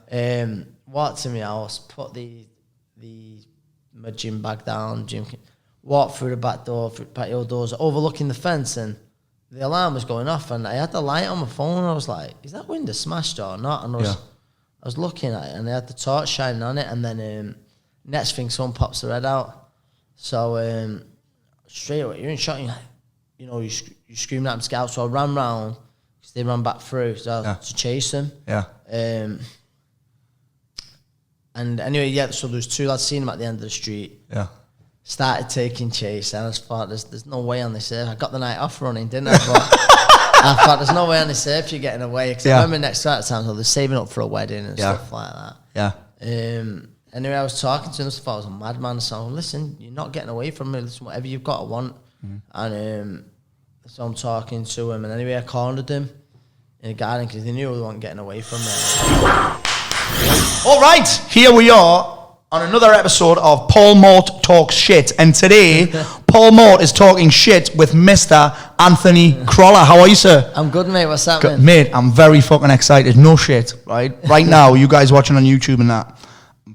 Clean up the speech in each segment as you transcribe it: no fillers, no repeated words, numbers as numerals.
Walked to my house, put my gym bag down, walked through the back door, through the patio doors, overlooking the fence, and the alarm was going off, and I had the light on my phone, and I was like, is that window smashed or not? And I was looking at it, and I had the torch shining on it, and then next thing, someone pops their head out. So straight away, you're in shock, you're screaming at them to get out, so I ran round, because they ran back through, to chase them. Yeah. And anyway, so there was 2 lads, seen them at the end of the street. Yeah. Started taking chase, and I just thought, there's no way on this earth. I got the night off running, didn't I? But I thought, there's no way on this earth you're getting away. Because I remember next to that time, so they're saving up for a wedding and stuff like that. Yeah. Anyway, I was talking to them, so I thought I was a madman. So listen, you're not getting away from me. Listen, whatever you've got, I want. And so I'm talking to him, and anyway, I cornered him in the garden because they knew they weren't getting away from me. All right, here we are on another episode of Paul Mort Talks Shit. And today, Paul Mort is talking shit with Mr. Anthony Crolla. How are you, sir? I'm good, mate. What's happening? Mate, I'm very fucking excited. No shit, right? Right now, you guys watching on YouTube and that,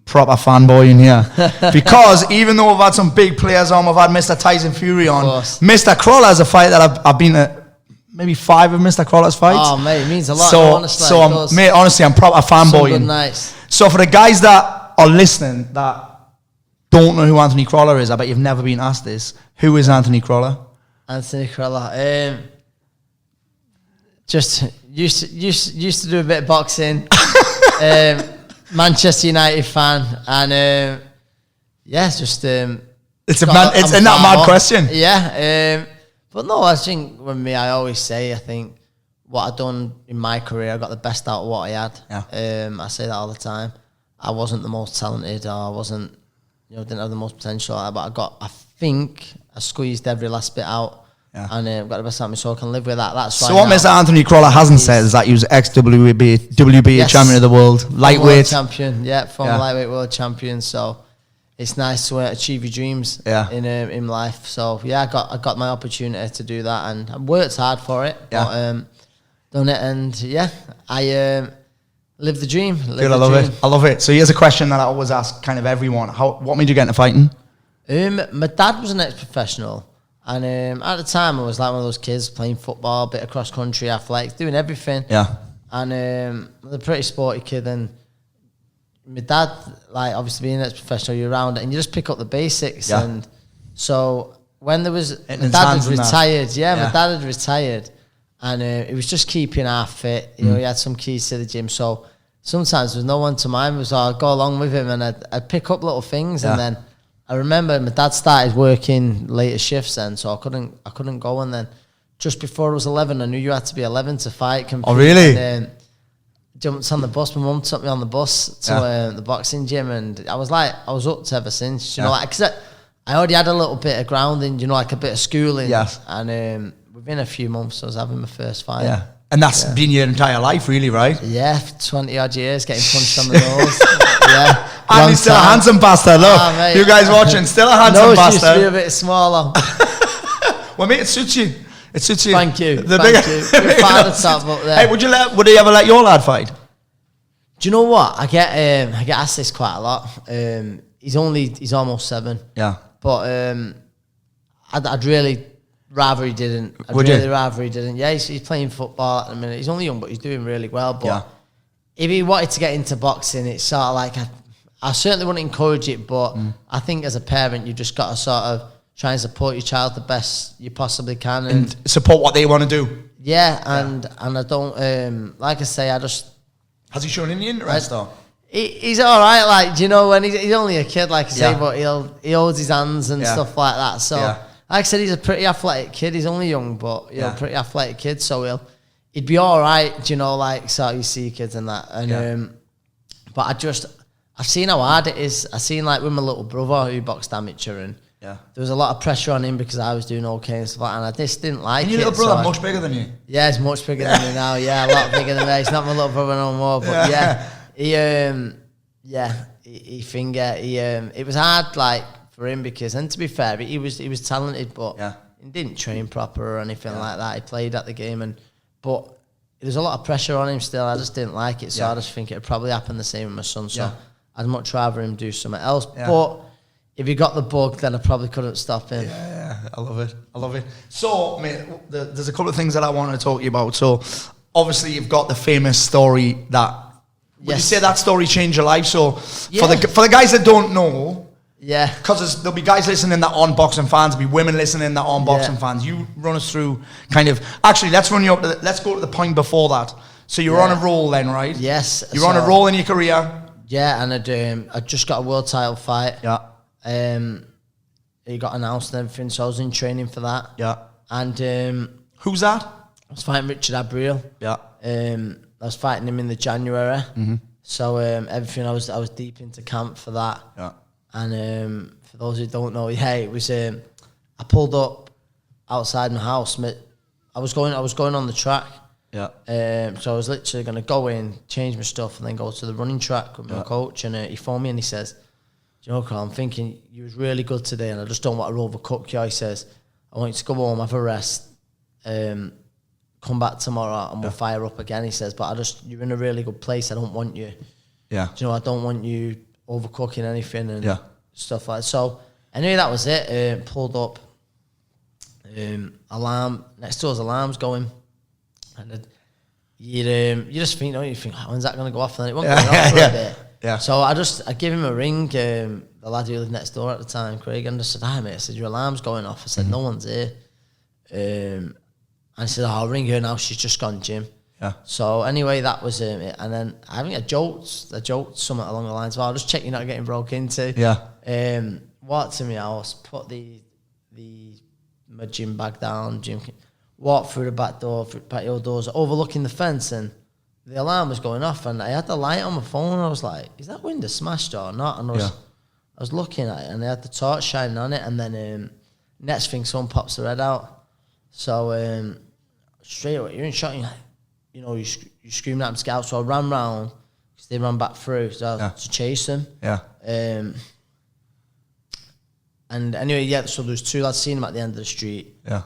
proper fanboy in here. Because even though we've had some big players on, we've had Mr. Tyson Fury on, Mr. Crolla is a fight that I've been at maybe 5 of Mr. Crolla's fights. Oh, mate, it means a lot, honestly. Mate, honestly, I'm proper fanboy. Good nights. So for the guys that are listening that don't know who Anthony Crolla is, I bet you've never been asked this. Who is Anthony Crolla? Anthony Crolla, just used to do a bit of boxing. Manchester United fan, and just it's a mad question. Yeah, but no, I think with me, I always say, I think what I've done in my career, I got the best out of what I had. Yeah. I say that all the time. I wasn't the most talented, or I wasn't, didn't have the most potential, but I think I squeezed every last bit out. Yeah. And got the best out of me, so I can live with that. That's so what Mr. Anthony Crolla hasn't said is that he was WBA champion of the world, lightweight world champion, former lightweight world champion. So it's nice to achieve your dreams in life. So I got my opportunity to do that, and I worked hard for it. But, done it, and I live the dream. Dude, I love it. So here's a question that I always ask kind of everyone: what made you get into fighting? My dad was an ex-professional, and at the time I was like one of those kids playing football, a bit of cross country, athletics, doing everything. Yeah. And I was a pretty sporty kid, and my dad, like obviously being an ex-professional, you're around it, and you just pick up the basics. Yeah. And so when there was, my dad had retired. My dad had retired. And it was just keeping half fit. He had some keys to the gym. So sometimes there was no one to mind. So I'd go along with him, and I'd pick up little things. And then I remember my dad started working later shifts then, so I couldn't go. And then just before I was 11, I knew you had to be 11 to fight. Compete. Oh, really? And jumped on the bus. My mum took me on the bus to the boxing gym, and I was hooked ever since. Because I already had a little bit of grounding, like a bit of schooling. Yes. And within a few months, I was having my first fight. Yeah. And that's been your entire life, really, right? Yeah, 20 odd years, getting punched on the nose. And he's still a handsome bastard, look. You guys watching, still a handsome bastard. Used to be a bit smaller. Well, mate, it suits you. Thank you. Thank you. Your father top up there. Hey, would he ever let your lad fight? Do you know what? I get asked this quite a lot. He's almost 7. Yeah. But I'd really rather he didn't. Rather he didn't. Yeah, he's playing football at the minute. He's only young, but he's doing really well. But if he wanted to get into boxing, it's sort of like I certainly wouldn't encourage it, but I think as a parent, you just got to sort of try and support your child the best you possibly can, and support what they want to do. Yeah, and I don't like I say, I just. Has he shown any interest though? He's all right, like, when he's only a kid, like I say, but he holds his hands and stuff like that. So, like I said, he's a pretty athletic kid. He's only young, but pretty athletic kid. So he'd be all right, like sort of you see kids and that. And but I've seen how hard it is. I seen like with my little brother who boxed amateur, and there was a lot of pressure on him because I was doing okay and stuff like that, and I just didn't like it. And your little brother much bigger than you? Yeah, he's much bigger than me now. Yeah, a lot bigger than me. He's not my little brother no more, but it was hard like for him because, and to be fair, he was talented, but he didn't train proper or anything like that. He played at the game, but there's a lot of pressure on him still. I just didn't like it, so I just think it'd probably happen the same with my son. So I'd much rather him do something else. Yeah. But if he got the bug, then I probably couldn't stop him. Yeah, I love it. So, mate, there's a couple of things that I want to talk to you about. So, obviously, you've got the famous story that. Would you say that story changed your life? So, for the guys that don't know. Yeah. Because there'll be guys listening that aren't boxing fans, there'll be women listening that aren't boxing fans. You run us through kind of... Actually, let's go to the point before that. So you're on a roll then, right? Yes. You're on a roll in your career. Yeah, and I just got a world title fight. Yeah. It got announced and everything, so I was in training for that. Yeah. And... who's that? I was fighting Richard Abriel. Yeah. I was fighting him in the January. Mm-hmm. So everything, I was deep into camp for that. Yeah. And for those who don't know, it was I pulled up outside my house. I was going on the track. Yeah. So I was literally going to go in, change my stuff, and then go to the running track with my coach. And he phoned me and he says, "Do you know, Carl, I'm thinking you was really good today, and I just don't want to overcook you." He says, "I want you to go home, have a rest, come back tomorrow, and we'll fire up again." He says, "But you're in a really good place. I don't want you. Yeah. Do you know, I don't want you overcooking anything and stuff like that." So anyway, that was it. Pulled up, alarm next to us, alarms going, and you just think, when's that going to go off? And then it wasn't going off for a bit. Yeah. So I gave him a ring, the lad who lived next door at the time, Craig, and I said, "Hi mate," I said, "your alarm's going off." I said, "No one's here." And I said, "I'll ring her now. She's just gone gym." Yeah. So anyway, that was it. And then I think I joked something along the lines of, "I'll just check you're not getting broke into." Yeah. Walked to my house, put my gym bag down, walked through the back patio doors, overlooking the fence, and the alarm was going off, and I had the light on my phone, and I was like, "Is that window smashed or not?" And I was looking at it, and I had the torch shining on it, and then next thing, someone pops their head out. So straight away, you're in shot, you're screaming at them to get out. So I ran round, because they ran back through, to chase them. Yeah. And anyway, so there was two lads, seen them at the end of the street. Yeah.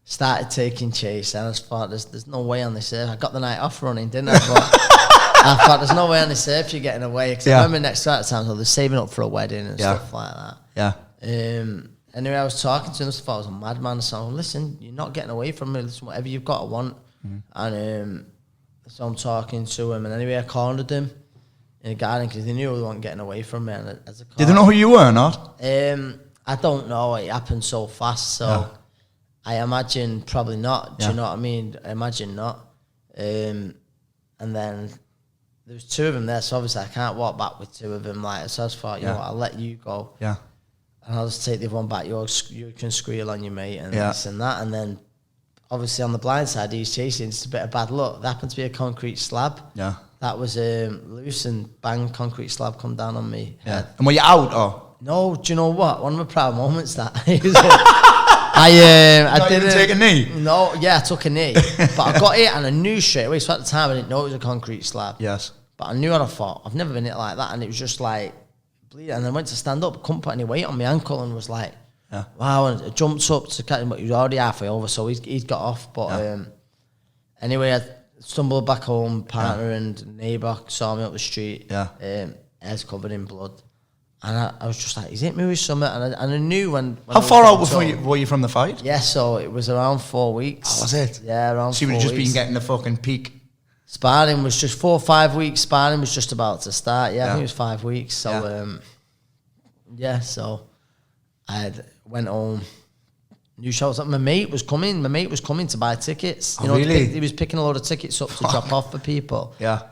Started taking chase, and I just thought, there's no way on this earth. I got the night off running, didn't I? But I thought, there's no way on this earth you're getting away. Because I remember next to that time, so they're saving up for a wedding and stuff like that. Yeah. Anyway, I was talking to him, I thought I was a madman. So listen, you're not getting away from me. Listen, whatever you've got, I want. And so I'm talking to him, and anyway, I cornered him in the garden because they knew they weren't getting away from me. And as a did they know who you were or not? I don't know. It happened so fast, so I imagine probably not. Do you know what I mean? I imagine not. And then there was two of them there, so obviously I can't walk back with two of them. So I just thought, you know what, I'll let you go. Yeah. And I'll just take the other one back. You can squeal on your mate and this and that. And then obviously on the blind side, he's chasing. It's a bit of bad luck. There happened to be a concrete slab. Yeah. That was loose, and bang, concrete slab come down on me. Yeah. And were you out or? No, do you know what? One of my proud moments that I didn't take a knee. No, I took a knee, but I got it and I knew straight away. So at the time I didn't know it was a concrete slab. Yes, but I knew what I thought. I've never been hit like that, and it was just like bleeding. And I went to stand up, couldn't put any weight on my ankle, and was like, wow. And I jumped up to catch him, but he was already halfway over, so he'd got off. But anyway, I stumbled back home. Partner and neighbour saw me up the street. Hair's covered in blood. And I was just like, he's hit me with something. And I knew when how far out were you from the fight? Yeah, so it was around 4 weeks. Oh, was it? Yeah, around 4 weeks. So you would have just been getting the fucking peak. Sparring was just 4 or 5 weeks. Sparring was just about to start. Yeah, I think it was 5 weeks. So, so I went home. New shows up. My mate was coming. My mate was coming to buy tickets. Really? He was picking a load of tickets up to drop off for people. Yeah.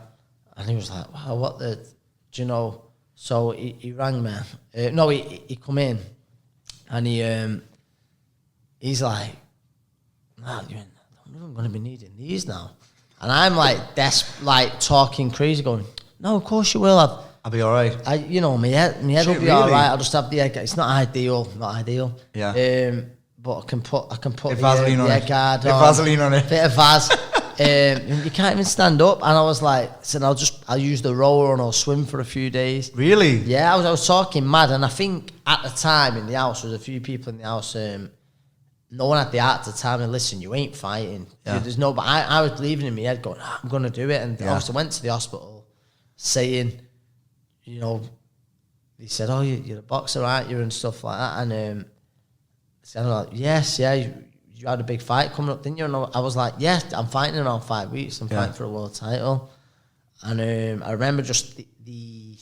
And he was like, wow, what the, do you know... So he rang me. He come in, and he's like, "Nah, I'm going to be needing these now." And I'm like, talking crazy, going, "No, of course you will. I'll be all right. My head will be all right. I'll just have the egg. It's not ideal. Yeah. But I can put the Vaseline on egg guard on. Vaseline on it. Bit of Vaz. You can't even stand up, and I was like, I'll use the rower and I'll swim for a few days. Really? Yeah, I was talking mad, and I think at the time in the house there was a few people in the house no one had the art to tell me, listen, you ain't fighting. Yeah. There's no, but I was believing in my head going, I'm going to do it. And I also went to the hospital saying, you know, they said, oh, you're a boxer, aren't you? And stuff like that. And so I'm like, yes, yeah, you had a big fight coming up, didn't you? And I was like, yeah, I'm fighting in around 5 weeks. I'm fighting for a world title. And I remember just the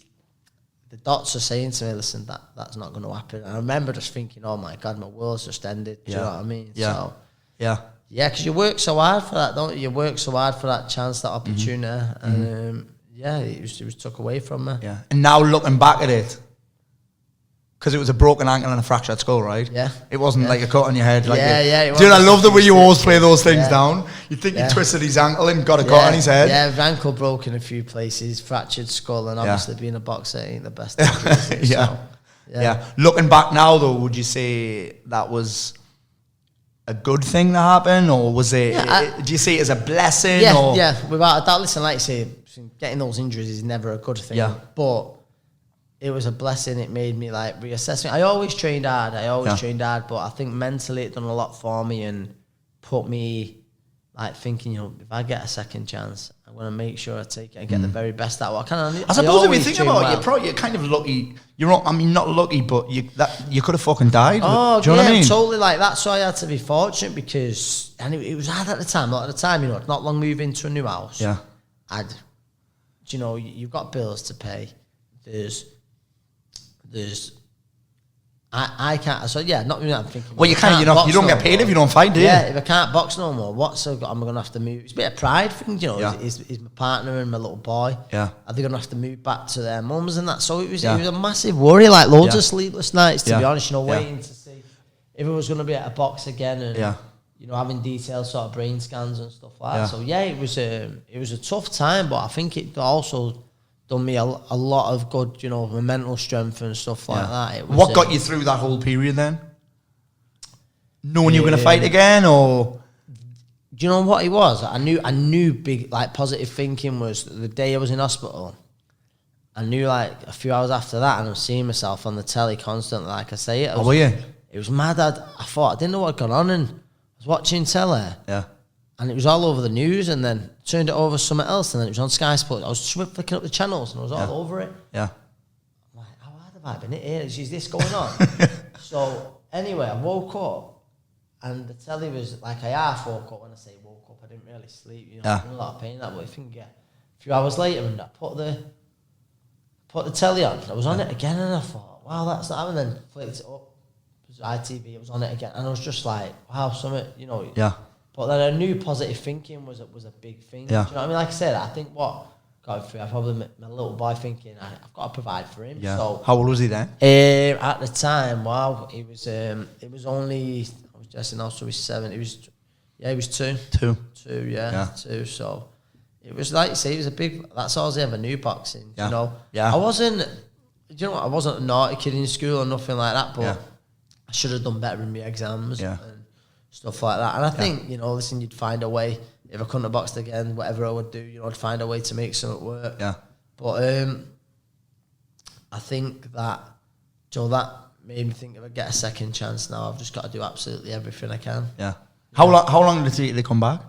doctor saying to me, listen, that's not going to happen. And I remember just thinking, oh my God, my world's just ended. Do you know what I mean? Yeah. So, yeah, because you work so hard for that, don't you? You work so hard for that chance, that opportunity. And it was took away from me. Yeah. And now looking back at it, because it was a broken ankle and a fractured skull, right? Yeah. It wasn't like a cut on your head. Like Dude, I love the way you always play those things down. You think he twisted his ankle and got a cut on his head. Yeah, ankle broke in a few places, fractured skull, and obviously being a boxer ain't the best. Yeah. Looking back now, though, would you say that was a good thing to happen, or was it? Do you see it as a blessing? Yeah, without a doubt. Listen, like you say, getting those injuries is never a good thing. Yeah, but it was a blessing. It made me like reassess me. I always trained hard. But I think mentally it done a lot for me and put me like thinking, you know, if I get a second chance, I'm going to make sure I take it and get the very best out of what I can. I suppose if you think about it, you're kind of lucky. Not lucky, but you could have fucking died. Oh, do you know what I mean? Totally. Like that's why I had to be fortunate because, and it was hard at the time. Not at the time, you know, not long moving to a new house. Yeah, you know, you've got bills to pay. I can't. So yeah, not really. I'm thinking. Well, you don't get paid if you don't fight, do you? Yeah, if I can't box no more, am I going to have to move? It's a bit of pride thing, you know. Yeah. Is my partner and my little boy? Yeah. Are they going to have to move back to their mums and that? So it was a massive worry, like loads of sleepless nights. To be honest, you know, waiting to see if it was going to be at a box again, and you know, having detailed sort of brain scans and stuff like that. So yeah, it was a tough time, but I think it also done me a lot of good, you know, mental strength and stuff like that. What got you through that whole period then? Knowing you were going to fight again, or? Do you know what it was? I knew big, like, positive thinking was the day I was in hospital. I knew, like, a few hours after that, and I'm seeing myself on the telly constantly, like I say it. Were you? It was mad. I thought, I didn't know what had gone on, and I was watching telly. Yeah. And it was all over the news, and then turned it over to something else, and then it was on Sky Sports. I was flicking up the channels, and I was all over it. Yeah. I'm like, how hard have I been here? Is this going on? So, anyway, I woke up, and the telly was, like, I half woke up. When I say woke up, I didn't really sleep, you know. I was in a lot of pain, that, but if you can get a few hours later, and I put the telly on, I was on it again, and I thought, wow, that's not happening. Then flicked it up, it was ITV, it was on it again, and I was just like, wow, something, you know. Yeah. But then I knew positive thinking was a big thing. Yeah. Do you know what I mean? Like I said, I think what got me through, I probably my little boy thinking I've got to provide for him. Yeah. So, how old was he then? At the time, wow, it was only, I was guessing also he's 7. He was 2. 2. 2, yeah. 2. So it was like you say, it was a big. That's all I ever knew boxing. Yeah. You know. Yeah. I wasn't. Do you know what? I wasn't a naughty kid in school or nothing like that. But I should have done better in my exams. Yeah. And stuff like that. And I think, you know, listen, you'd find a way. If I couldn't have boxed again, whatever I would do, you know, I'd find a way to make something work. Yeah. But I think that, you know, that made me think if I get a second chance now, I've just got to do absolutely everything I can. Yeah. How long did it take you to come back?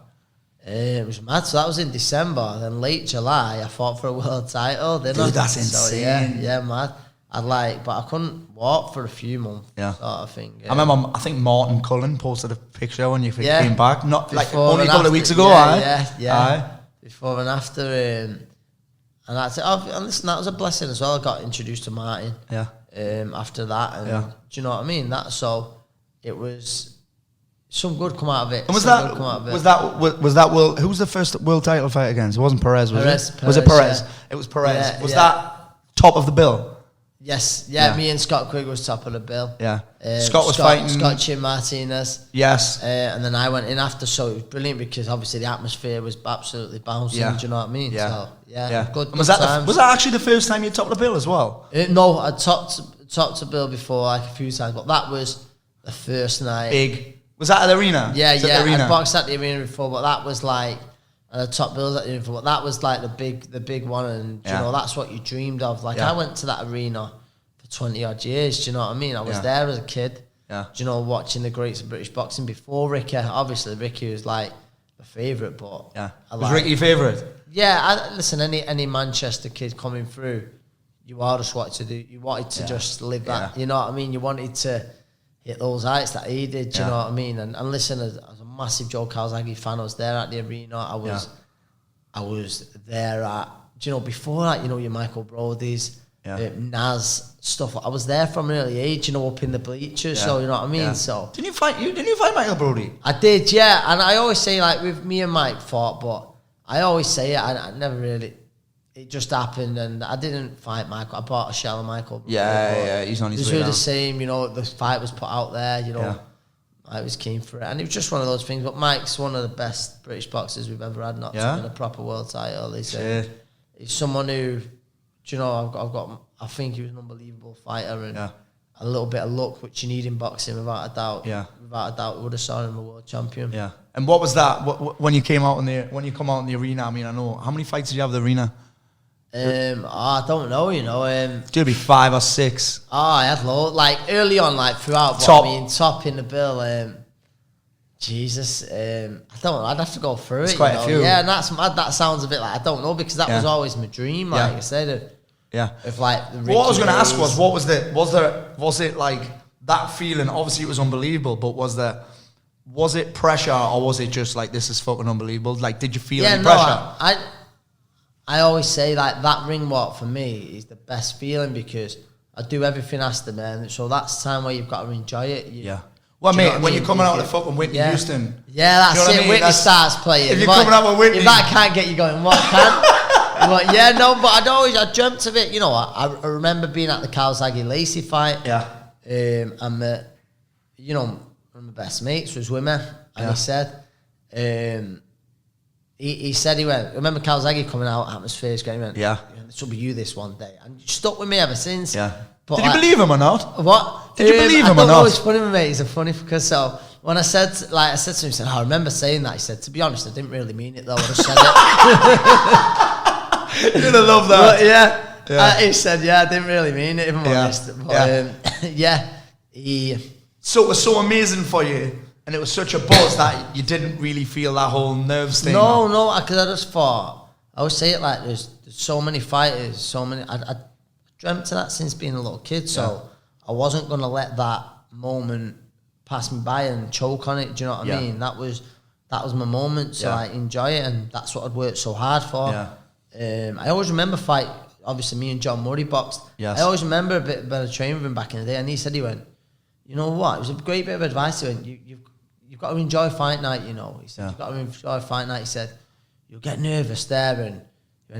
It was mad. So that was in December. Then late July, I fought for a world title. Didn't I? Dude, that's insane. So, yeah, mad. But I couldn't walk for a few months. Yeah. Sort of thing. I remember, I think Martin Cullen posted a picture when you came back. Not before like only a couple of weeks ago, Yeah. Before and after. And that's it. And listen, that was a blessing as well. I got introduced to Martin. Yeah. After that. And do you know what I mean? It was some good come out of it. And was that world? Who was the first world title fight against? It wasn't Perez, was it? Was it Perez? Yeah. It was Perez. Yeah, was that top of the bill? Yes, me and Scott Quigg was top of the bill. Yeah, Scott was fighting Scott Chin Martinez. Yes, and then I went in after, so it was brilliant because obviously the atmosphere was absolutely bouncing. Do you know what I mean? Yeah, so, yeah. Good. Was that actually the first time you topped the bill as well? No, I topped the bill before like a few times, but that was the first night. Big. Was that at the arena? Yeah. I boxed at the arena before, but that was like. And the top bills at the arena, but that was like the big one, and you know that's what you dreamed of. Like I went to that arena for 20 odd years. Do you know what I mean? I was there as a kid, Do you know, watching the greats of British boxing before Ricky. Obviously, Ricky was like my favourite, but was Ricky your favourite? Yeah, listen, any Manchester kid coming through, you just wanted to just live that. You know what I mean? You wanted to hit those heights that he did. Do you know what I mean? And listen, as a massive Joe Calzaghe fan, I was there at the arena. I was there at, do you know, before that, you know, your Michael Brody's, Naz stuff. I was there from an early age, you know, up in the bleachers. So you know what I mean. So didn't you fight Michael Brody? I did, yeah. And I always say, like, with me and Mike fought, but I always say it. I never really. It just happened, and I didn't fight Michael. I bought a shell of Michael Brody. He's on his way down. The same, you know. The fight was put out there, you know. I was keen for it, and it was just one of those things. But Mike's one of the best British boxers we've ever had. Not to win a proper world title. He's someone who, do you know, I think he was an unbelievable fighter, and a little bit of luck, which you need in boxing, without a doubt. Without a doubt, we would have saw him a world champion. Yeah. And what was that when you come out in the arena? I mean, I know, how many fights did you have in the arena? I don't know, you know. Did it be 5 or 6? I had loads. Like early on, like throughout. Top in the bill. Jesus, I don't know. I'd have to go through it. Quite a few. Yeah, and that sounds a bit like I don't know, because that was always my dream. Like I said. If like what I was going to ask was, what was it like that feeling? Obviously, it was unbelievable, but was it pressure, or was it just like, this is fucking unbelievable? Like, did you feel any pressure? I always say, like, that ring walk for me is the best feeling, because I do everything asked them, man. So that's the time where you've got to enjoy it. Well, mate, when you're coming out of the fucking Whitney Houston. Yeah, that's it. I mean? Whitney starts playing. If you're coming out with Whitney. If that can't get you going, what can? But I dreamt of it. You know, I remember being at the Calzaghe Lesley fight. And you know, one of my best mates was with me, and he said, he said, he went, remember Calzaghe coming out, atmosphere's going, he went, this will be you this one day, and you stuck with me ever since. But did you believe him or not? What? Did you believe him or not? It's funny with me. He's a funny, because so when I said to him, he said, I remember saying that. He said, to be honest, I didn't really mean it though. I just said it. You're gonna love that. But he said, I didn't really mean it, if I'm honest. But, So it was so amazing for you, and it was such a buzz that you didn't really feel that whole nerves thing. No, because I just thought, I would say it like, there's so many fighters, I dreamt of that since being a little kid, so I wasn't going to let that moment pass me by and choke on it. Do you know what I mean? That was my moment to like enjoy it, and that's what I'd worked so hard for. I always remember fight. Obviously, me and John Murray boxed. I always remember a bit of training with him back in the day, and he said, he went, you know what? It was a great bit of advice. He went, you've got to enjoy fight night. You know, he said, you've got to enjoy fight night. He said, you'll get nervous there, and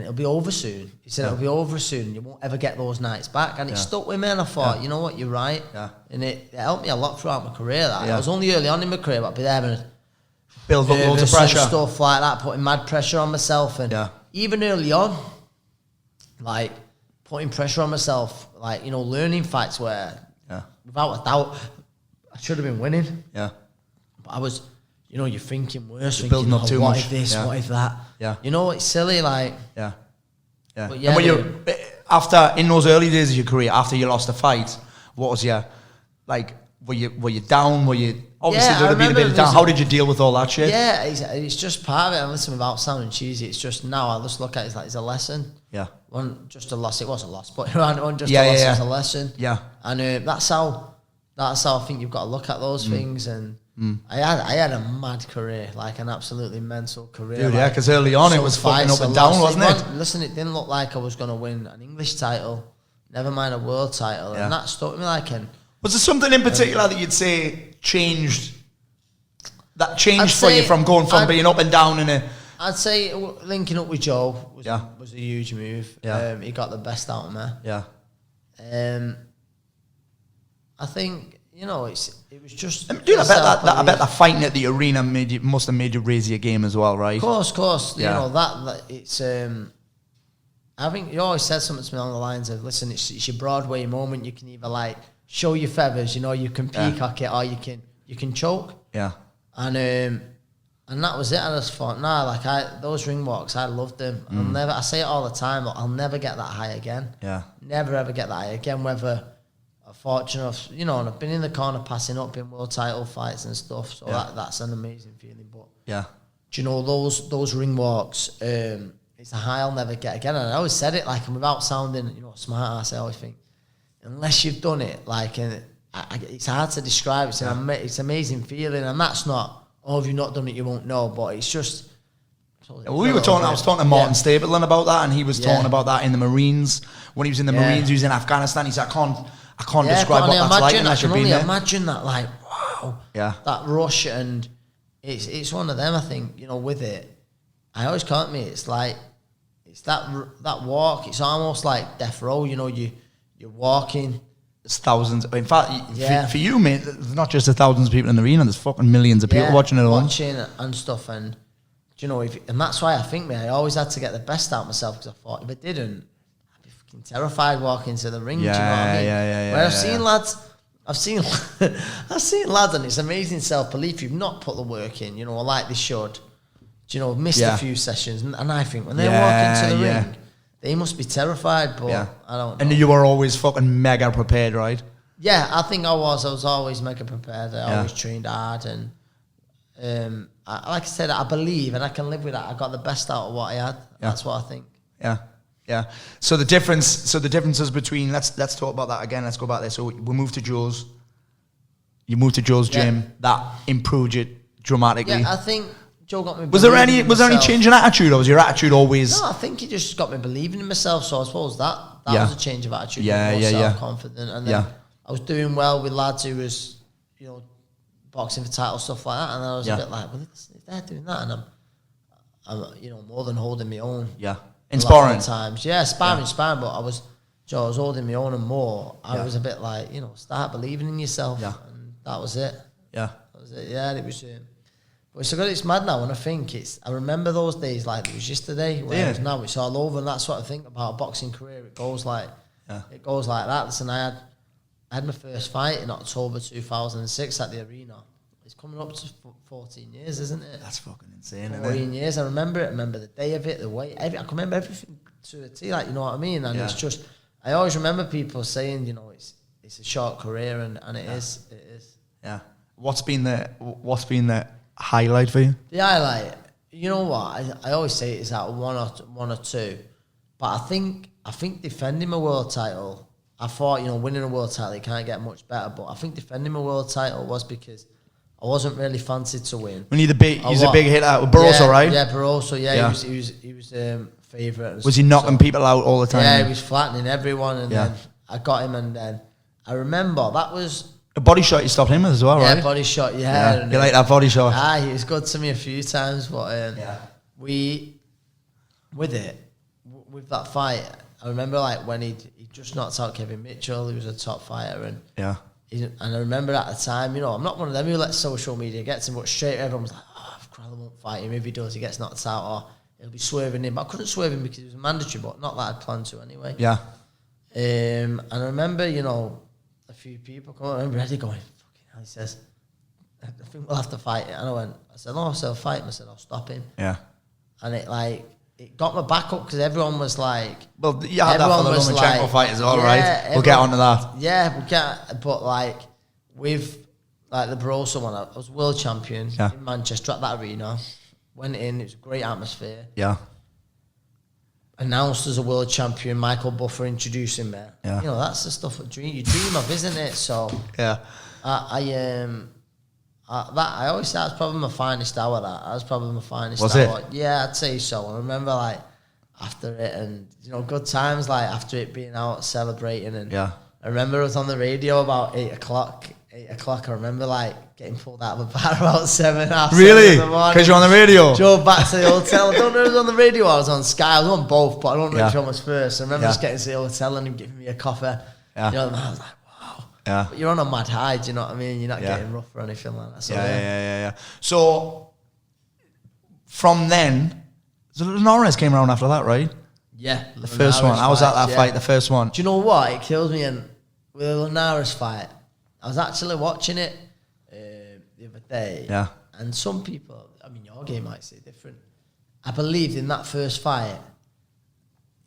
it'll be over soon. He said, it'll be over soon. You won't ever get those nights back. And it stuck with me, and I thought, you know what, you're right. And it helped me a lot throughout my career. That I was only early on in my career, but I'd be there and build up loads of pressure, and stuff like that, putting mad pressure on myself, and even early on, like putting pressure on myself, like, you know, learning fights where without a doubt I should have been winning. But I was, you know, you're thinking worse, thinking, building up too what much. If this, what if that? You know, it's silly, like. But and when you, after, in those early days of your career, after you lost a fight, what was your, like, were you down? Were you obviously there would be a bit of down? How did you deal with all that shit? It's just part of it. And listen, without sounding cheesy, it's just now I just look at it as like it's a lesson. Just a loss. It was a loss, but it wasn't just a loss. It's a lesson. And that's how I think you've got to look at those things. And I had a mad career, like an absolutely mental career. Dude, because early on it was fucking up and down, wasn't it? Listen, it didn't look like I was going to win an English title, never mind a world title, and that stuck with me like. Was there something in particular that you'd say changed for you from going from being up and down in a... I'd say linking up with Joe was a huge move. He got the best out of me. I think, you know, it was just... Dude, I bet that fighting at the arena must have made you raise your game as well, right? Of course. You know, that it's... I think you always said something to me along the lines of, listen, it's your Broadway moment. You can either, like, show your feathers, you know, you can peacock it, or you can choke. And that was it. I just thought, those ring walks, I loved them. I say it all the time, but I'll never get that high again. Never ever get that high again, whether fortunate, and I've been in the corner passing up in world title fights and stuff. So that's an amazing feeling. But do you know those ring walks? It's a high I'll never get again. And I always said it like, and without sounding, smart ass, I always think, unless you've done it, like, it's hard to describe. It's an amazing feeling, and that's not, if you've not done it, you won't know. But it's just. I was talking to Martin Stapleton about that, and he was talking about that in the Marines. When he was in the Marines, he was in Afghanistan. He said, I can't describe what that's like unless you've been there. Imagine that, like, wow. Yeah. That rush, and it's one of them, I think, with it. I always call it me, it's like, it's that walk, it's almost like death row, you're walking. There's thousands. In fact, for you, mate, there's not just the thousands of people in the arena, there's fucking millions of people watching it all. Watching and stuff, and, and that's why I think, I always had to get the best out of myself, because I thought, if I didn't, terrified walking to the ring. Do you know what I mean? Where I've seen lads, and it's amazing self-belief. You've not put the work in, like they should. Missed a few sessions, and I think when they walk into the ring, they must be terrified. But I don't know. And you were always fucking mega prepared, right? Yeah, I think I was. I was always mega prepared. I always trained hard, and like I said, I believe, and I can live with that. I got the best out of what I had. That's what I think. Yeah. So the differences between let's talk about that again. Let's go back there. So we moved to Joe's. You moved to Joe's gym. That improved it dramatically. Yeah, I think Joe got me. Was there any change in attitude, or was your attitude always? No, I think he just got me believing in myself. So I suppose that was a change of attitude. More self-confident, and then I was doing well with lads who was boxing for title, stuff like that, and then I was a bit like, well, if they're doing that, and I'm more than holding my own. Yeah. In sparring times, sparring, but I was holding my own and more. I was a bit like, start believing in yourself, and that was it. Yeah, that was it. Yeah, and it was. But it's mad now when I think I remember those days like it was yesterday. Whereas now it's all over, and that's what I think about a boxing career. It goes like that. Listen, I had my first fight in October 2006 at the arena. It's coming up to 14 years, isn't it? That's fucking insane, 14 years. I remember it. I remember the day of it, the way. I can remember everything to a T, like, you know what I mean? And it's just, I always remember people saying, it's a short career, and it is. Yeah. What's been the highlight for you? The highlight, you know what? I always say it's at one or two, but I think defending my world title. I thought, winning a world title, it can't get much better, but I think defending my world title was because I wasn't really fancied to win. When he's a big hitter with Barroso, right? Yeah, Barroso. Yeah, he was favourite. Was he knocking people out all the time? Yeah, he was flattening everyone, and then I got him, and then I remember that was a body shot you stopped him with as well, right? Yeah, body shot. Yeah, you like that body shot? He was good to me a few times, but with that fight, I remember like when he just knocked out Kevin Mitchell, who was a top fighter, and and I remember at the time, I'm not one of them who lets social media get to him, but straight everyone was like, if Crolla won't fight him, if he does, he gets knocked out, or he'll be swerving him. But I couldn't swerve him because it was mandatory, but not that I'd planned to anyway. Yeah. And I remember, a few people coming, I remember Eddie going, fucking hell, he says, I think we'll have to fight it. And I said, no, I'll fight him. I said, I'll stop him. Yeah. And it got my back up because everyone was like... Well, you had that for the Lomachenko fight as well, right? We'll get onto that. Yeah, but with the Barroso one, I was world champion in Manchester at that arena. Went in, it was a great atmosphere. Yeah. Announced as a world champion, Michael Buffer introducing me. Yeah. That's the stuff you dream of, isn't it? So yeah. I always say that's probably my finest hour. That was probably my finest hour. It? Yeah, I'd say so. I remember after it, and good times after it being out celebrating, and I remember it was on the radio about 8 o'clock. I remember getting pulled out of the bar about 7 hours. Really? Because you're on the radio. Drove back to the hotel. I don't know if it was on the radio. I was on Sky. I was on both, but I don't know which one was first. I remember just getting to the hotel and him giving me a coffee. Yeah. I was like, wow. Yeah. But you're on a mad high, do you know what I mean? You're not getting rough or anything like that. So, yeah. So, from then, Linares came around after that, right? Yeah. The first one. I was at that fight, the first one. Do you know what? It kills me. And with the Linares fight, I was actually watching it the other day. Yeah. And some people, your game might say different. I believed in that first fight,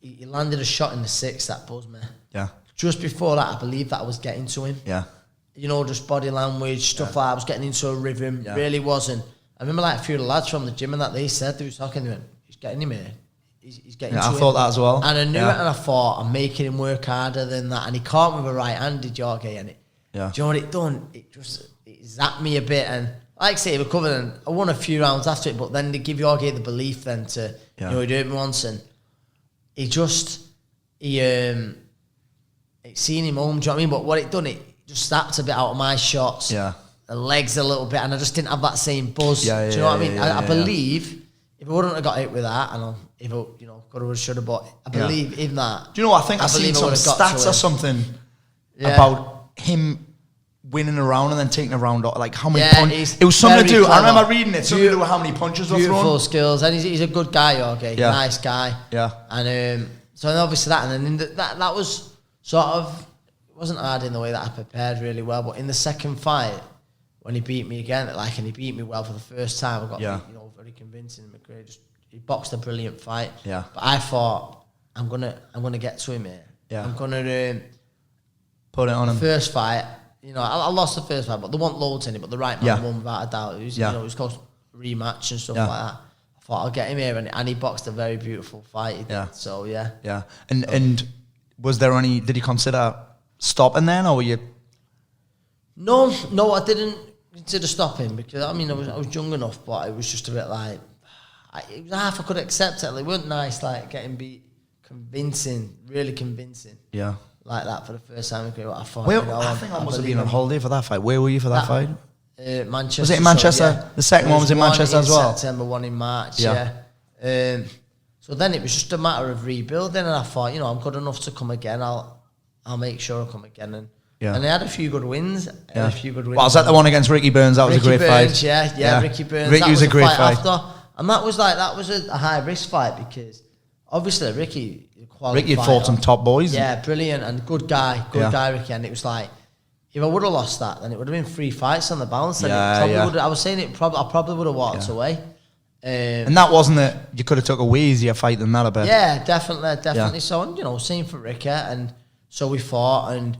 he landed a shot in the 6th that buzzed me. Yeah. just before that, I believe that I was getting to him. Yeah. You know, just body language, stuff like that. I was getting into a rhythm. Yeah. Really wasn't. I remember like a few of the lads from the gym and that, they said, they was talking, they went, he's getting him here. He's getting to I him. thought that as well. And I knew it, and I thought, I'm making him work harder than that. And he caught me with a right-handed Yorkie, and it, do you know what it done? It zapped me a bit, and like I say, he recovered, and I won a few rounds after it, but then they give Yorkie the belief then to, you know, he'd hurt me once, and it seen him home, do you know what I mean? But what it done, it just snapped a bit out of my shots. Yeah. The legs a little bit, and I just didn't have that same buzz. Do you know what I mean? I believe if I wouldn't have got hit with that, and if I, you know, could have, should have, but I believe in that. Do you know what? I think I've seen some stats or something about him winning a round and then taking a round off, like how many punches. It was something to do. I remember reading it. Something to do with how many punches were thrown. Beautiful skills, and he's a good guy, okay. Yeah. Nice guy. Yeah. And so then obviously that, and then that was sort of, it wasn't hard in the way that I prepared really well, but in the second fight, when he beat me again, and he beat me well for the first time, I got you know, very convincing. He boxed a brilliant fight. Yeah. But I thought, I'm gonna get to him here. Yeah. I'm gonna put it on him. First fight, you know, I lost the first fight, but there weren't loads in it. But the right man won without a doubt. It was, you know, it was close rematch and stuff like that. I thought I'll get him here, and he boxed a very beautiful fight. He did. So yeah. And was there any? Did you consider stopping then, or were you? No, I didn't consider stopping, because I mean I was young enough, but it was just a bit like it was half I could accept it. It weren't nice, like getting beat, really convincing. Yeah, like that for the first time. I thought. Well, you know, I think I must have been on holiday for that fight. Where were you for that fight? Manchester. Was it in Manchester? So, the second one was in Manchester as well. September, one in March. Yeah. So then it was just a matter of rebuilding, and I thought, you know, I'm good enough to come again. I'll make sure I come again, and they had a few good wins. Well, was that the one against Ricky Burns? That was a great fight. Yeah, Ricky Burns. Ricky was a great fight. After. And that was a high risk fight, because obviously Ricky had fought some top boys. Yeah, brilliant and good guy Ricky. And it was like, if I would have lost that, then it would have been 3 fights on the balance. And I was saying I probably would have walked away. And that wasn't it. You could have took a way easier fight than that a bit. Yeah, definitely. Yeah. So, you know, same for Ricky, and so we fought, and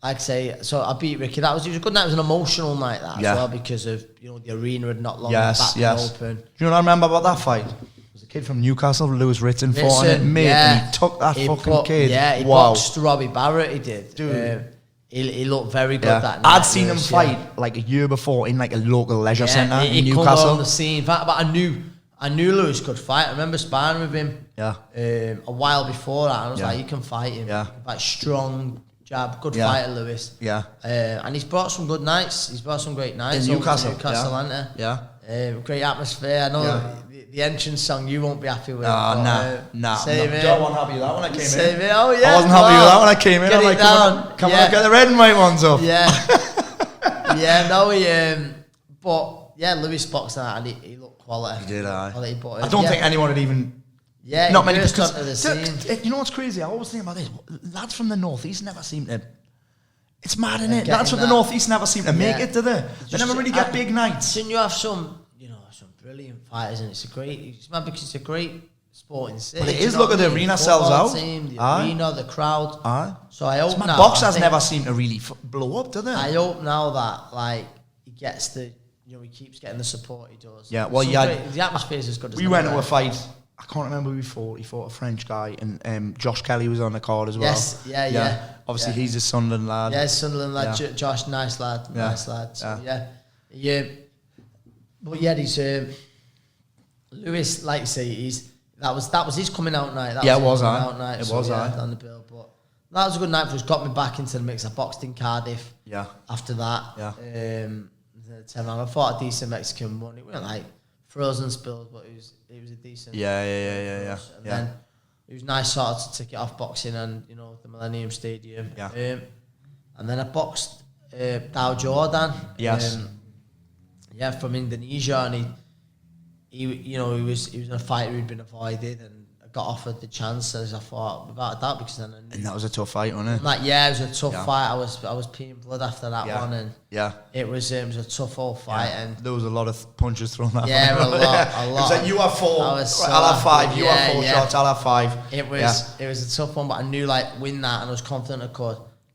like I say, so I beat Ricky. It was a good night. It was an emotional night as well, because of, you know, the arena had not long back open. Do you know what I remember about that fight? There was a kid from Newcastle, Lewis Ritson, fought on it, mate, and he took that fucking kid. Yeah, he boxed Robbie Barrett. He did, dude. He looked very good that night. I'd seen him fight like a year before in like a local leisure centre in Newcastle. He come on the scene, but I knew Lewis could fight. I remember sparring with him a while before that. I was like, you can fight him. Yeah. Like strong jab, good fighter, Lewis. Yeah. And he's brought some good nights. He's brought some great nights. In Newcastle. Great atmosphere. I know the entrance song you won't be happy with. Nah. Save it. I wasn't happy with that when I came in. Save it. Oh yeah. I wasn't happy with that when I came in. Get I'm like, come on, get the red and white ones up. Yeah. But yeah, Lewis boxed that, and he looked quality. He did, I don't think anyone had even. Yeah, not many. Onto the scene. You know what's crazy? I always think about this. Lads from the northeast never seem to. It's mad, isn't it? Lads from the northeast never seem to make it, do they? They never really get big nights. Shouldn't you have some brilliant fighters, and it's mad because it's a great sporting city. But it is. Look at the arena sells out. The arena, the crowd. So I hope now. Boxers never seem to really blow up, do they? I hope now that he gets he keeps getting the support he does. Yeah, well, the atmosphere is as good as. We went to a fight. I can't remember who he fought. He fought a French guy, and Josh Kelly was on the card as well. Yes, yeah. Obviously, he's a Sunderland lad. Yeah, Sunderland lad. Yeah. Josh, nice lad. So, But he's Lewis. Like you say, that was his coming out night. It was on the bill. But that was a good night for us. Got me back into the mix. I boxed in Cardiff. Yeah. After that, I fought a decent Mexican one. It wasn't like frozen spills, but it was a decent. Yeah. And then it was nice sort of to take it off boxing and, you know, the Millennium Stadium. Yeah. And then I boxed Dow Jordan. Yes. From Indonesia, and he was in a fight who'd been avoided, and got offered the chance, as I thought, without a doubt, because then I knew. And that was a tough fight, wasn't it? Like, yeah, it was a tough fight. I was peeing blood after that one, and it was a tough old fight, and there was a lot of punches thrown at me. Yeah, a lot. It was like, you have 4, I'll have 5. You have 4 shots, I'll have 5. It was a tough one, but I knew, like, win that, and I was confident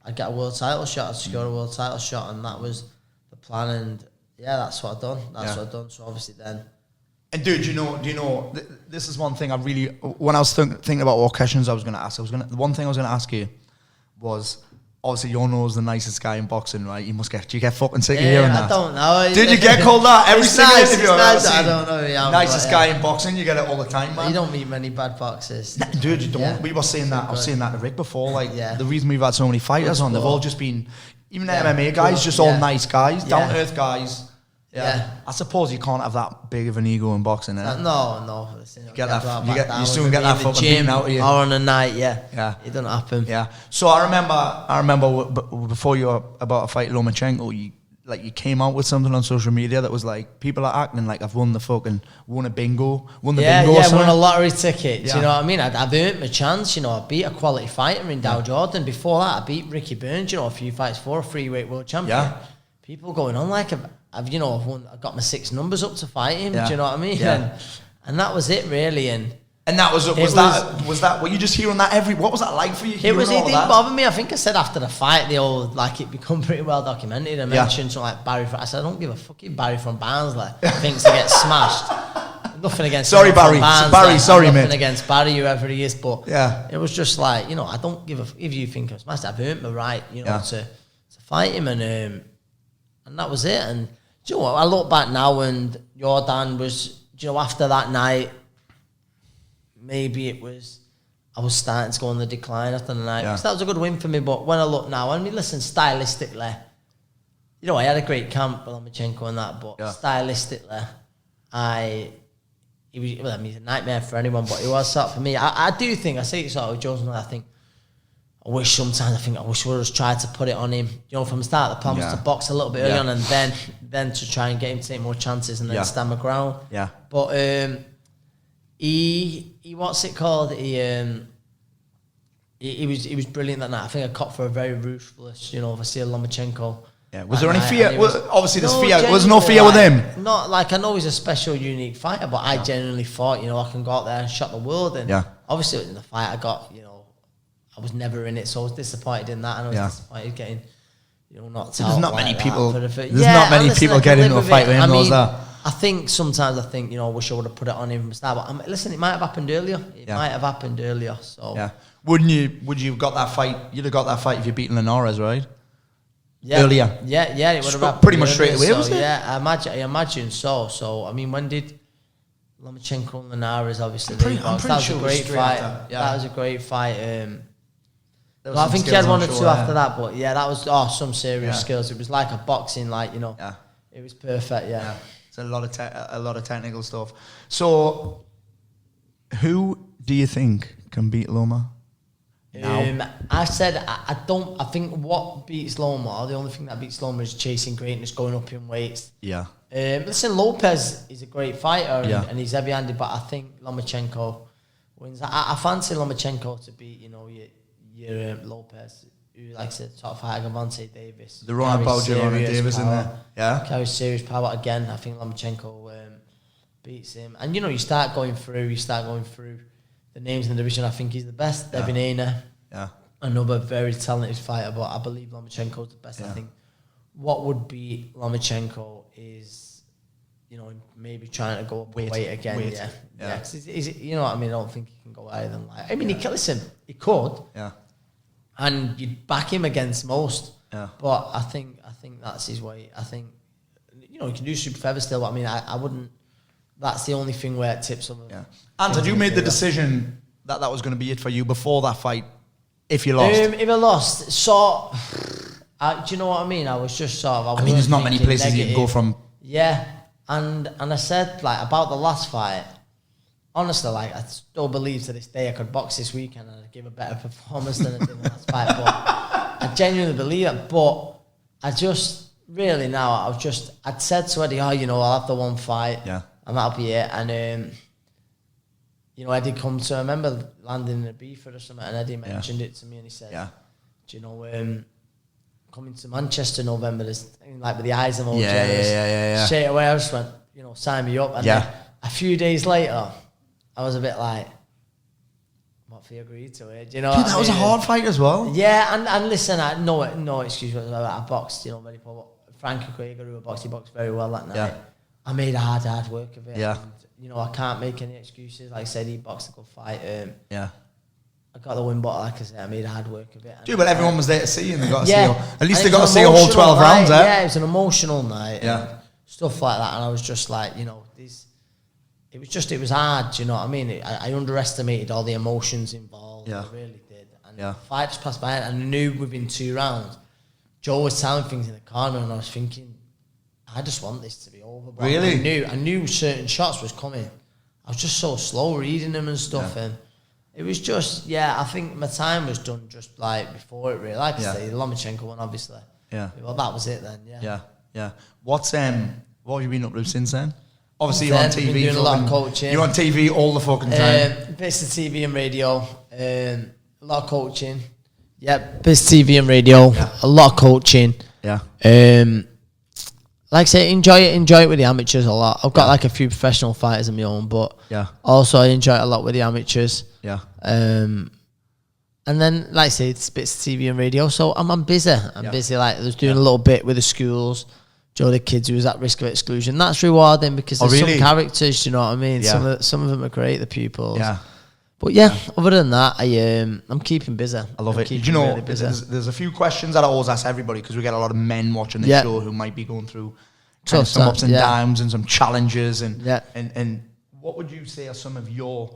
I'd get a world title shot. I'd score a world title shot, and that was the plan. And that's what I've done. That's what I've done. So obviously then. And dude, do you know? This is one thing I really. When I was thinking about what questions I was going to ask, the one thing I was going to ask you was, obviously you're known as the nicest guy in boxing, right? Do you get fucking sick of hearing that? I don't know. Did you get called that every single interview? I don't know. Yeah, nicest guy in boxing, you get it all the time, man. You don't meet many bad boxers. Dude, you don't. Yeah. We were saying that. I was saying that to Rick before. Like the reason we've had so many fighters on, they've all just been, even the MMA guys, just all nice guys, down to earth guys. Yeah. I suppose you can't have that big of an ego in boxing, innit? No. Listen, you soon get that fucking beaten out of you. Or on a night, yeah. It doesn't happen. Yeah. So I remember before you were about to fight Lomachenko, you came out with something on social media that was like, people are acting like I've won a bingo. Won a lottery ticket. Do you know what I mean? I've earned my chance. You know, I beat a quality fighter in Dow Jordan. Before that, I beat Ricky Burns. You know, a few fights for a freeweight world champion. Yeah. People going on like I've got my 6 numbers up to fight him. Do you know what I mean? Yeah. And that was it really. And that was that. Were you just hearing that what was that like for you? It didn't bother me. I think I said after the fight, it become pretty well documented. I mentioned something like Barry. I said, I don't give a fuck if Barry from Barnsley thinks to get smashed. Nothing against Barry. Sorry, mate. Nothing against Barry, whoever he is, but it was just like, I don't give a if you think I'm smashed. I've earned my right, to fight him, and that was it. And do you know what? I look back now, and Jordan was, after that night, maybe I was starting to go on the decline after the night. Because that was a good win for me. But when I look now, listen, stylistically, I had a great camp with Lomachenko and that, but stylistically, he's a nightmare for anyone, but it was sort of for me. I do think, I say it sort of with Jones, I wish we would have tried to put it on him. From the start, the plan was to box a little bit early on, and then to try and get him to take more chances and then stand my ground. Yeah. But he what's it called? He was brilliant that night. I think I caught for a very ruthless, Vasily Lomachenko. Yeah. Was there any fear? Obviously, there's fear. Was no fear with him? Not like, I know he's a special, unique fighter, but I genuinely thought, I can go out there and shot the world. And obviously in the fight, I got, I was never in it, so I was disappointed in that, and I was disappointed getting, knocked out. There's not many people. There's not many people get into a fight with him. I think sometimes I wish I would have put it on him from the start. But listen, it might have happened earlier. Might have happened earlier. So would you have got that fight? You'd have got that fight if you beat Linares, right? Yeah. Earlier. Yeah, it would have happened pretty much straight away, was it? Yeah, I imagine so. So when did Lomachenko and Linares obviously? I'm pretty sure that was a great fight. That was a great fight. I think he had 1 or 2 after that, but that was some serious skills. It was like a boxing, it was perfect. Yeah. It's a lot of technical stuff. So, who do you think can beat Loma? I said I don't. I think what beats Loma, the only thing that beats Loma is chasing greatness, going up in weights. Yeah. Listen, Lopez is a great fighter and he's heavy-handed, but I think Lomachenko wins. I fancy Lomachenko to beat your Lopez, who likes to top fighter, Gervonta Davis. The run about Gervonta Davis in there. Yeah. Carries serious power again. I think Lomachenko beats him. And you start going through the names in the division. I think he's the best. Devin Haney. Yeah. Another very talented fighter, but I believe Lomachenko's the best. I think what would beat Lomachenko is, maybe trying to go up weight again. Yeah. He's, you know what I mean? I don't think he can go higher than he can, listen, he could. Yeah. And you'd back him against most. Yeah. But I think that's his way. I think, he can do super feather still, but I wouldn't. That's the only thing where it tips over. Yeah. And had you made the decision that was going to be it for you before that fight, if you lost? If I lost, do you know what I mean? I was just sort of... there's not many places you can go from. Yeah. And I said, about the last fight, honestly, I still believe to this day I could box this weekend and I'd give a better performance than I did in the last fight. But I genuinely believe it. But I just, really now, I'd said to Eddie, I'll have the one fight. Yeah. And that'll be it. And you know, Eddie come to, I remember landing in a Beeford or something, and Eddie mentioned it to me, and he said, do you know, coming to Manchester in November, there's like with the eyes of all straight away I just went, you know, sign me up. And then a few days later, I was a bit like, what if he agreed to it? Do you know? Dude, that was a hard fight as well. Yeah, and listen, no excuse me, I boxed, you know, very poor. Frankie Krieger, who boxed, he boxed very well that night. Yeah. I made a hard work of it. Yeah. And, you know, I can't make any excuses. Like I said, he boxed a good fight. I got the win, but like I said, I made a hard work of it. Dude, but everyone was there to see you, and they got to see you. At least they got to see a whole 12 rounds, eh? Yeah, it was an emotional night. Yeah. Stuff like that, and I was just like, you know, it was hard, you know what I mean? I underestimated all the emotions involved. Yeah. I really did. And the fight just passed by, and I knew within 2 rounds, Joe was telling things in the corner, and I was thinking, I just want this to be over. But really? I knew certain shots was coming. I was just so slow reading them and stuff, and it was just, I think my time was done just like before it really. Like I say, the Lomachenko one, obviously. Yeah. Well, that was it then, Yeah. What have you been up to since then? Obviously, you're on TV. Been doing a lot of coaching. You're on TV all the fucking time. Bits of TV and radio. A lot of coaching. Yeah, bits of TV and radio. Yeah. A lot of coaching. Yeah. Like I say, enjoy it with the amateurs a lot. I've got like a few professional fighters of my own, but also I enjoy it a lot with the amateurs. Yeah. And then, like I say, it's bits of TV and radio. So I'm busy. I'm busy. Like I was doing a little bit with the schools. Joe, the kids who was at risk of exclusion. That's rewarding because there's some characters. You know what I mean? Yeah. Some of them are great. The pupils. Yeah. But other than that, I'm keeping busy. I love it. Do you know, really there's a few questions that I always ask everybody because we get a lot of men watching this show who might be going through kind of some ups and downs and some challenges. And what would you say are some of your,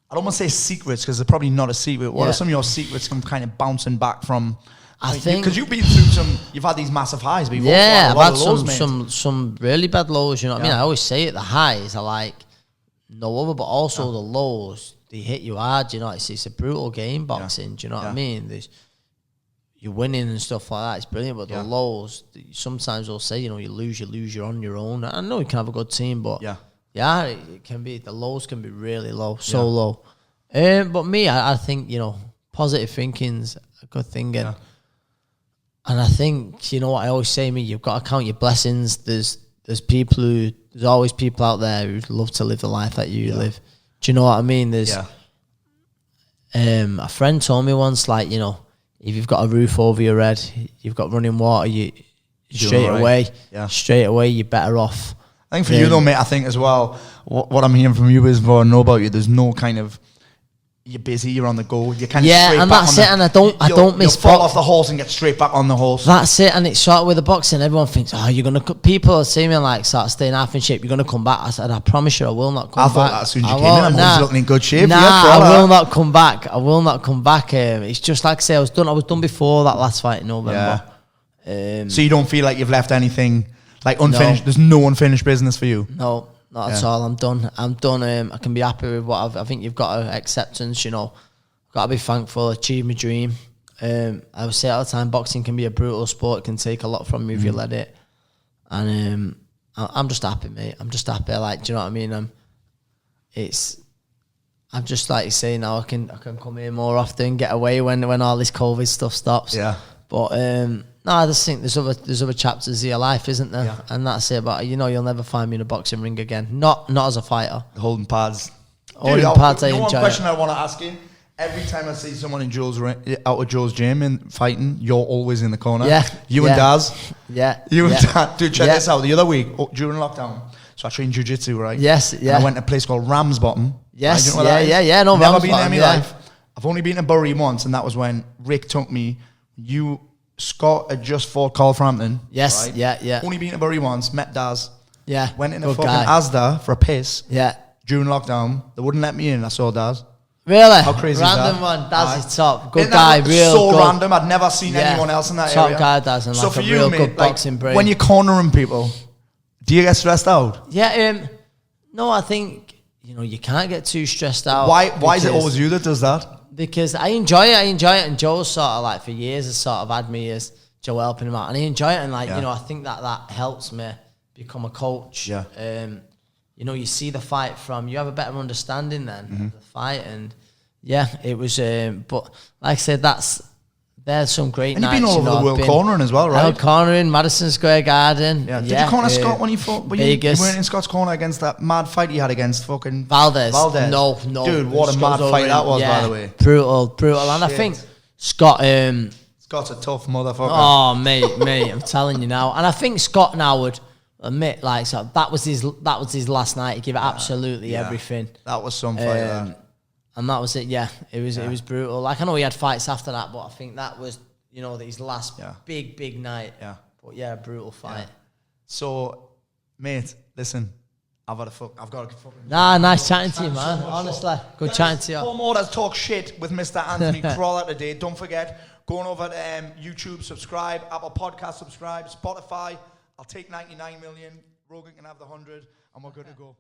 I don't want to say secrets because they're probably not a secret. What are some of your secrets from kind of bouncing back from? I think because you've been through you've had these massive highs. But I've had some really bad lows. You know what I mean? I always say it. The highs are like no other, but also the lows. They hit you hard, you know. It's a brutal game, boxing. Do you know what I mean? You're winning and stuff like that. It's brilliant, but the lows, sometimes they'll say, you know, you lose, you're on your own. I know you can have a good team, but it can be, the lows can be really low, so low. But me, I think, you know, positive thinking's a good thing, and I think, you know what I always say, you've got to count your blessings. There's always people out there who love to live the life that you live. Do you know what I mean? There's a friend told me once, like, you know, if you've got a roof over your head, you've got running water, straight away you're better off. I think for you though, mate, I think as well, what I'm hearing from you is, what I know about you, there's no kind of, you're busy, you're on the go, you kind of straight and back that's it, and I don't miss. You fall off the horse and get straight back on the horse. That's it, and it's sort of with the boxing. Everyone thinks, you're gonna. People are saying me like, start staying half in shape. You're gonna come back. I said, I promise you, I will not come back. I thought that as soon as you came in, I'm always looking in good shape. I will not come back. I will not come back. It's just like I say, I was done before that last fight in November. So you don't feel like you've left anything like unfinished? No. There's no unfinished business for you. No. Not at all. I'm done. I can be happy with what I think you've got acceptance, you know. Got to be thankful, achieve my dream. I would say all the time, boxing can be a brutal sport. It can take a lot from you if you let it. And I'm just happy, mate. I'm just happy. Like, do you know what I mean? I'm just like you say now. I can come here more often, get away when all this COVID stuff stops. Yeah. But I just think there's other chapters of your life, isn't there? Yeah. And that's it. But you know, you'll never find me in a boxing ring again. Not as a fighter. Holding pads. Holding pads. I enjoy. One question I want to ask you. Every time I see someone in out of Joe's gym and fighting, you're always in the corner. Yeah. You and Daz. Yeah. You and Daz. Dude, check this out. The other week, during lockdown, so I trained jiu-jitsu, right? Yes, yeah. And I went to a place called Ramsbottom. Yes, right? yeah. No, never been there in my life. I've only been to Bury once, and that was when Rick took me. Scott had just fought Carl Frampton. Yes, right? yeah. Only been to Bury once, met Daz. Yeah. Went in a fucking Asda for a piss. Yeah. During lockdown. They wouldn't let me in. I saw Daz. Really? How crazy random is that? One. Daz is top. Good guy, real so good. random. I'd never seen anyone else in that top area. Top guy, Daz, and so like a real good boxing brain. When you're cornering people, do you get stressed out? Yeah. No, I think, you know, you can't get too stressed out. Why is it always you that does that? Because I enjoy it, and Joe's sort of like, for years has sort of had me as Joe helping him out, and I enjoy it, and like, you know, I think that helps me become a coach. Yeah. you know, you see the fight from, you have a better understanding then of the fight. And yeah, it was, but like I said, there's some great nights. And you've been all over the world cornering as well, right? Cornering, Madison Square Garden. Yeah. Did you corner Scott when you fought? Vegas. You weren't in Scott's corner against that mad fight he had against fucking Valdez. No. Dude, what a mad fight that was, by the way. Brutal. And I think Scott's a tough motherfucker. Oh, mate, I'm telling you now. And I think Scott now would admit, like, so that was his last night. He gave it absolutely everything. That was some fight, and that was it. Yeah, it was brutal. Like, I know he had fights after that, but I think that was, you know, his last big night. Yeah, but yeah, brutal fight. Yeah. So, mate, listen, I've got to fucking. Nah, nice chatting to you, man. Honestly, good chatting to you. Paul Mort has talked shit with Mr. Anthony Crolla today. Don't forget, going over to YouTube, subscribe, Apple Podcast, subscribe, Spotify. I'll take 99 million. Rogan can have the 100, and we're good to go.